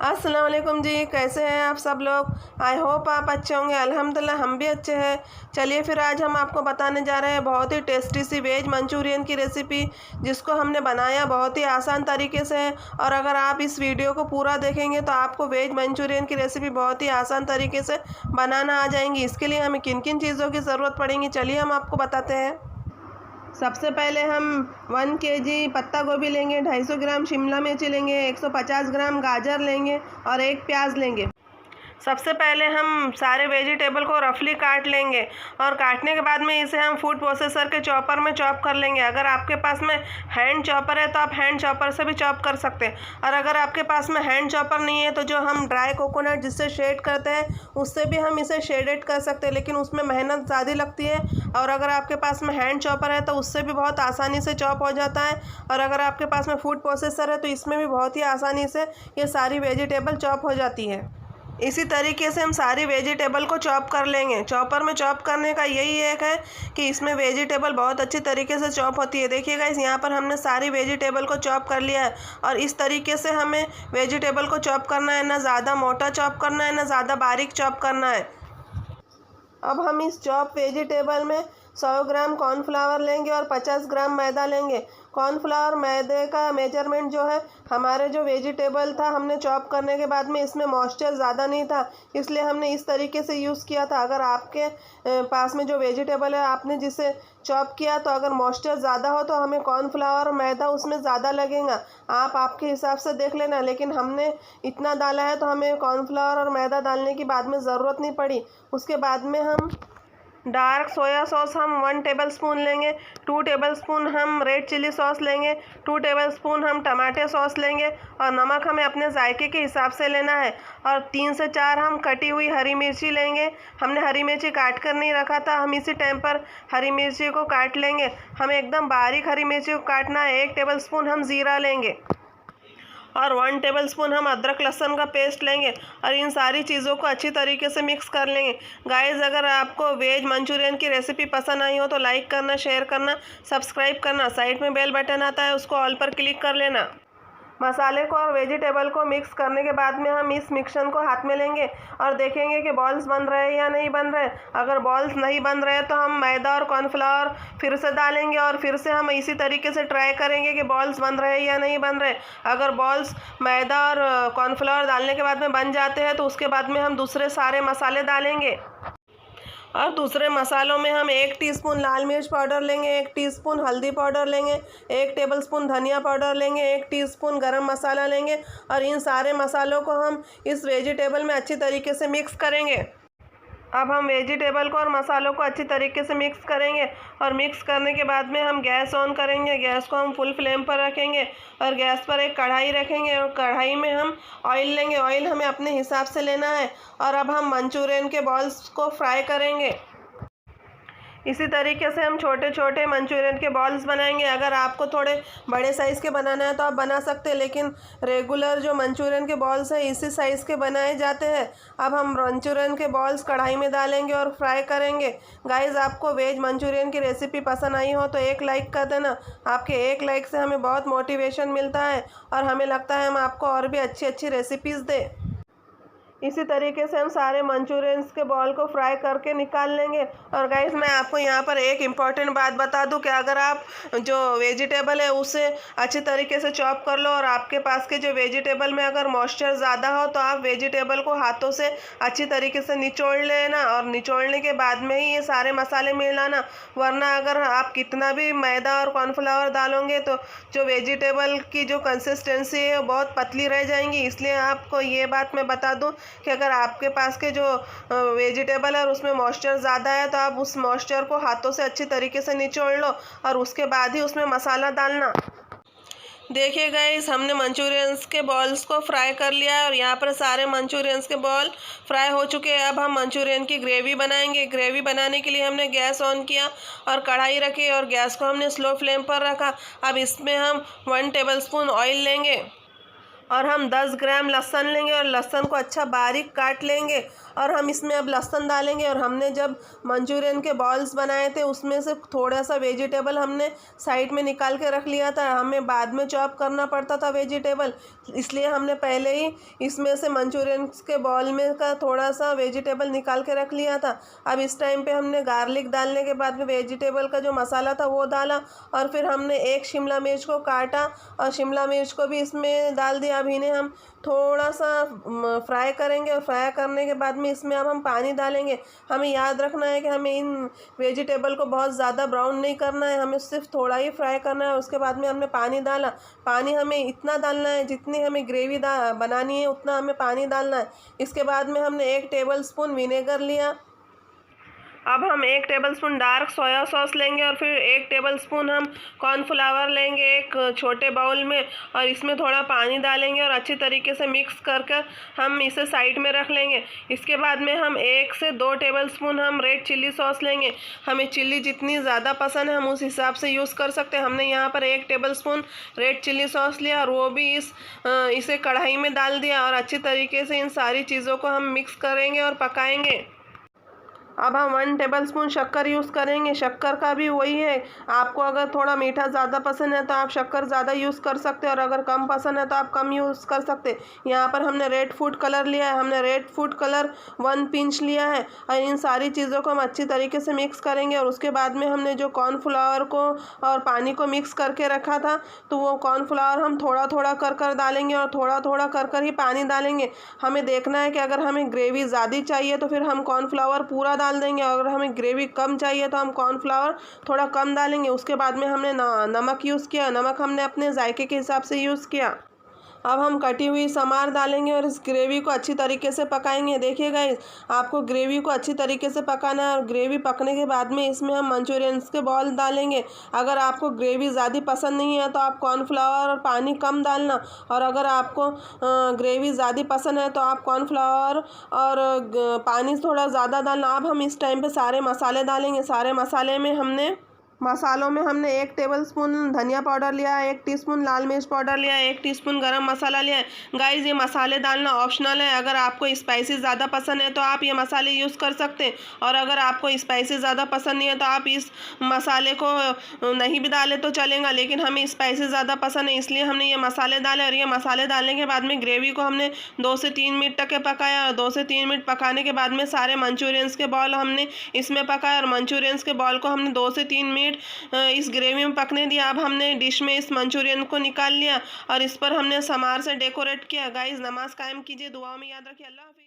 अस्सलाम वालेकुम जी, कैसे हैं आप सब लोग। आई होप आप अच्छे होंगे। अल्हम्दुलिल्लाह हम भी अच्छे हैं। चलिए फिर आज हम आपको बताने जा रहे हैं बहुत ही टेस्टी सी वेज मंचूरियन की रेसिपी, जिसको हमने बनाया बहुत ही आसान तरीके से है। और अगर आप इस वीडियो को पूरा देखेंगे तो आपको वेज मंचूरियन की रेसिपी बहुत ही आसान तरीके से बनाना आ जाएंगी। इसके लिए हमें किन किन चीज़ों की ज़रूरत पड़ेगी, चलिए हम आपको बताते हैं। सबसे पहले हम 1 केजी पत्ता गोभी लेंगे, 250 ग्राम शिमला मिर्च लेंगे, 150 ग्राम गाजर लेंगे और एक प्याज लेंगे। सबसे पहले हम सारे वेजिटेबल को रफली काट लेंगे और काटने के बाद में इसे हम फूड प्रोसेसर के चॉपर में चॉप कर लेंगे। अगर आपके पास में हैंड चॉपर है तो आप हैंड चॉपर से भी चॉप कर सकते हैं, और अगर आपके पास में हैंड चॉपर नहीं है तो जो हम ड्राई कोकोनट जिससे शेड करते हैं उससे भी हम इसे शेडेड कर सकते हैं, लेकिन उसमें मेहनत ज़्यादा लगती है। और अगर आपके पास में हैंड चॉपर है तो उससे भी बहुत आसानी से चॉप हो जाता है, और अगर आपके पास में फूड प्रोसेसर है तो इसमें भी बहुत ही आसानी से ये सारी वेजिटेबल चॉप हो जाती है। इसी तरीके से हम सारी वेजिटेबल को चॉप कर लेंगे। चॉपर में चॉप करने का यही एक है कि इसमें वेजिटेबल बहुत अच्छी तरीके से चॉप होती है। देखिएगा इस यहाँ पर हमने सारी वेजिटेबल को चॉप कर लिया है, और इस तरीके से हमें वेजिटेबल को चॉप करना है, ना ज़्यादा मोटा चॉप करना है ना ज़्यादा बारीक चॉप करना है। अब हम इस चॉप वेजिटेबल में 100 ग्राम कॉर्नफ्लावर लेंगे और 50 ग्राम मैदा लेंगे। कॉर्नफ्लावर मैदे का मेजरमेंट जो है, हमारे जो वेजिटेबल था हमने चॉप करने के बाद में इसमें मॉइस्चर ज़्यादा नहीं था, इसलिए हमने इस तरीके से यूज़ किया था। अगर आपके पास में जो वेजिटेबल है आपने जिसे चॉप किया तो अगर मॉइस्चर ज़्यादा हो तो हमें कॉर्नफ्लावर मैदा उसमें ज़्यादा लगेगा। आप आपके हिसाब से देख लेना, लेकिन हमने इतना डाला है तो हमें कॉर्नफ्लावर और मैदा डालने की बाद में ज़रूरत नहीं पड़ी। उसके बाद में हम डार्क सोया सॉस हम 1 टेबलस्पून लेंगे, 2 टेबलस्पून हम रेड चिली सॉस लेंगे, 2 टेबलस्पून हम टमाटो सॉस लेंगे, और नमक हमें अपने जायके के हिसाब से लेना है। और 3 से 4 हम कटी हुई हरी मिर्ची लेंगे। हमने हरी मिर्ची काट कर नहीं रखा था, हम इसी टाइम पर हरी मिर्ची को काट लेंगे। हमें एकदम बारीक हरी मिर्ची को काटना है। 1 टेबलस्पून हम ज़ीरा लेंगे और 1 टेबलस्पून हम अदरक लहसुन का पेस्ट लेंगे, और इन सारी चीज़ों को अच्छी तरीके से मिक्स कर लेंगे। गाइस, अगर आपको वेज मंचूरियन की रेसिपी पसंद आई हो तो लाइक करना, शेयर करना, सब्सक्राइब करना। साइड में बेल बटन आता है उसको ऑल पर क्लिक कर लेना। मसाले को और वेजिटेबल को मिक्स करने के बाद में हम इस मिक्सचर को हाथ में लेंगे और देखेंगे कि बॉल्स बन रहे हैं या नहीं बन रहे। अगर बॉल्स नहीं बन रहे तो हम मैदा और कॉर्नफ्लावर फिर से डालेंगे और फिर से हम इसी तरीके से ट्राई करेंगे कि बॉल्स बन रहे हैं या नहीं बन रहे। अगर बॉल्स मैदा और कॉर्नफ्लावर डालने के बाद में बन जाते हैं तो उसके बाद में हम दूसरे सारे मसाले डालेंगे, और दूसरे मसालों में हम 1 टीस्पून लाल मिर्च पाउडर लेंगे, 1 टीस्पून हल्दी पाउडर लेंगे, 1 टेबलस्पून धनिया पाउडर लेंगे, 1 टीस्पून गरम मसाला लेंगे, और इन सारे मसालों को हम इस वेजिटेबल में अच्छी तरीके से मिक्स करेंगे। अब हम वेजिटेबल को और मसालों को अच्छी तरीके से मिक्स करेंगे, और मिक्स करने के बाद में हम गैस ऑन करेंगे। गैस को हम फुल फ्लेम पर रखेंगे और गैस पर एक कढ़ाई रखेंगे, और कढ़ाई में हम ऑयल लेंगे। ऑयल हमें अपने हिसाब से लेना है, और अब हम मंचूरियन के बॉल्स को फ्राई करेंगे। इसी तरीके से हम छोटे छोटे मंचूरियन के बॉल्स बनाएंगे। अगर आपको थोड़े बड़े साइज़ के बनाना है तो आप बना सकते हैं, लेकिन रेगुलर जो मंचूरियन के बॉल्स हैं इसी साइज़ के बनाए जाते हैं। अब हम मंचूरियन के बॉल्स कढ़ाई में डालेंगे और फ्राई करेंगे। गाइस, आपको वेज मंचूरियन की रेसिपी पसंद आई हो तो एक लाइक कर देना। आपके एक लाइक से हमें बहुत मोटिवेशन मिलता है और हमें लगता है हम आपको और भी अच्छी अच्छी रेसिपीज़ दें। इसी तरीके से हम सारे मंचूरियंस के बॉल को फ्राई करके निकाल लेंगे। और गाइस, मैं आपको यहाँ पर एक इम्पॉर्टेंट बात बता दूँ कि अगर आप जो वेजिटेबल है उसे अच्छी तरीके से चॉप कर लो, और आपके पास के जो वेजिटेबल में अगर मॉइस्चर ज़्यादा हो तो आप वेजिटेबल को हाथों से अच्छी तरीके से निचोड़ लेना, और निचोड़ने के बाद में ही ये सारे मसाले मिलाना। वरना अगर आप कितना भी मैदा और कॉर्नफ्लावर डालोगे तो जो वेजिटेबल की जो कंसिस्टेंसी है वो बहुत पतली रह जाएंगी। इसलिए आपको ये बात मैं बता दूँ कि अगर आपके पास के जो वेजिटेबल है और उसमें मॉइस्चर ज़्यादा है तो आप उस मॉइस्चर को हाथों से अच्छी तरीके से निचोड़ लो, और उसके बाद ही उसमें मसाला डालना। देखिए गाइस, हमने मंचूरियंस के बॉल्स को फ्राई कर लिया है, और यहाँ पर सारे मंचूरियंस के बॉल फ्राई हो चुके हैं। अब हम मंचूरियन की ग्रेवी बनाएंगे। ग्रेवी बनाने के लिए हमने गैस ऑन किया और कढ़ाई रखी, और गैस को हमने स्लो फ्लेम पर रखा। अब इसमें हम 1 टेबलस्पून ऑयल लेंगे, और हम 10 ग्राम लहसुन लेंगे और लहसुन को अच्छा बारीक काट लेंगे और हम इसमें अब लहसुन डालेंगे। और हमने जब मंचूरियन के बॉल्स बनाए थे उसमें से थोड़ा सा वेजिटेबल हमने साइड में निकाल के रख लिया था। हमें बाद में चॉप करना पड़ता था वेजिटेबल, इसलिए हमने पहले ही इसमें से मंचूरियन के बॉल में का थोड़ा सा वेजिटेबल निकाल के रख लिया था। अब इस टाइम पे हमने गार्लिक डालने के बाद में वेजिटेबल का जो मसाला था वो डाला और फिर हमने एक शिमला मिर्च को काटा और शिमला मिर्च को भी इसमें डाल दिया। अब इन्हें हम थोड़ा सा फ्राई करेंगे और फ्राई करने के बाद में इसमें अब हम पानी डालेंगे। हमें याद रखना है कि हमें इन वेजिटेबल को बहुत ज़्यादा ब्राउन नहीं करना है, हमें सिर्फ थोड़ा ही फ्राई करना है। उसके बाद में हमने पानी डाला। पानी हमें इतना डालना है जितनी हमें ग्रेवी बनानी है उतना हमें पानी डालना है। इसके बाद में हमने 1 टेबल स्पून विनेगर लिया। अब हम 1 टेबलस्पून डार्क सोया सॉस लेंगे और फिर 1 टेबलस्पून हम कॉर्नफ्लावर लेंगे एक छोटे बाउल में और इसमें थोड़ा पानी डालेंगे और अच्छी तरीके से मिक्स कर कर हम इसे साइड में रख लेंगे। इसके बाद में हम 1 से 2 टेबलस्पून हम रेड चिल्ली सॉस लेंगे। हमें चिल्ली जितनी ज़्यादा पसंद है हम उस हिसाब से यूज़ कर सकते हैं। हमने यहाँ पर 1 टेबलस्पून रेड चिल्ली सॉस लिया और वो भी इसे कढ़ाई में डाल दिया और अच्छी तरीके से इन सारी चीज़ों को हम मिक्स करेंगे और पकाएंगे। अब हम 1 टेबलस्पून शक्कर यूज़ करेंगे। शक्कर का भी वही है, आपको अगर थोड़ा मीठा ज़्यादा पसंद है तो आप शक्कर ज़्यादा यूज़ कर सकते हैं और अगर कम पसंद है तो आप कम यूज़ कर सकते हैं। यहाँ पर हमने रेड फूड कलर लिया है, हमने रेड फूड कलर 1 पिंच लिया है और इन सारी चीज़ों को हम अच्छी तरीके से मिक्स करेंगे। और उसके बाद में हमने जो कॉर्नफ्लावर को और पानी को मिक्स करके रखा था तो वो कॉर्नफ्लावर हम थोड़ा थोड़ा कर डालेंगे और थोड़ा थोड़ा कर ही पानी डालेंगे। हमें देखना है कि अगर हमें ग्रेवी ज़्यादा चाहिए तो फिर हम कॉर्नफ्लावर पूरा डाल देंगे, अगर हमें ग्रेवी कम चाहिए तो हम कॉर्नफ्लावर थोड़ा कम डालेंगे। उसके बाद में हमने नमक यूज़ किया। नमक हमने अपने जायके के हिसाब से यूज़ किया। अब हम कटी हुई समार डालेंगे और इस ग्रेवी को अच्छी तरीके से पकाएंगे। देखिए गाइस, आपको ग्रेवी को अच्छी तरीके से पकाना है और ग्रेवी पकने के बाद में इसमें हम मंचूरियंस के बॉल डालेंगे। अगर आपको ग्रेवी ज़्यादा पसंद नहीं है तो आप कॉर्नफ्लावर और पानी कम डालना, और अगर आपको ग्रेवी ज़्यादा पसंद है तो आप कॉर्नफ्लावर और पानी थोड़ा ज़्यादा डालना। अब हम इस टाइम पे सारे मसाले डालेंगे। सारे मसालों में हमने 1 टेबलस्पून धनिया पाउडर लिया है, 1 टीस्पून लाल मिर्च पाउडर लिया है, 1 टीस्पून गरम मसाला लिया है। गाइस, ये मसाले डालना ऑप्शनल है। अगर आपको स्पाइसी ज़्यादा पसंद है तो आप ये मसाले यूज़ कर सकते हैं और अगर आपको स्पाइसी ज़्यादा पसंद नहीं है तो आप इस मसाले को नहीं भी डाले तो चलेगा, लेकिन हमें स्पाइसी ज़्यादा पसंद है इसलिए हमने ये मसाले डाले। और ये मसाले डालने के बाद में ग्रेवी को हमने 2 से 3 मिनट तक पकाया और 2 से 3 मिनट पकाने के बाद में सारे मंचूरियंस के बॉल हमने इसमें पकाया और मंचूरियंस के बॉल को हमने 2 से 3 मिनट इस ग्रेवी में पकने दिया। अब हमने डिश में इस मंचूरियन को निकाल लिया और इस पर हमने समार से डेकोरेट किया। गाइस, नमाज कायम कीजिए, दुआओं में याद रखिए। अल्लाह हाफिज़।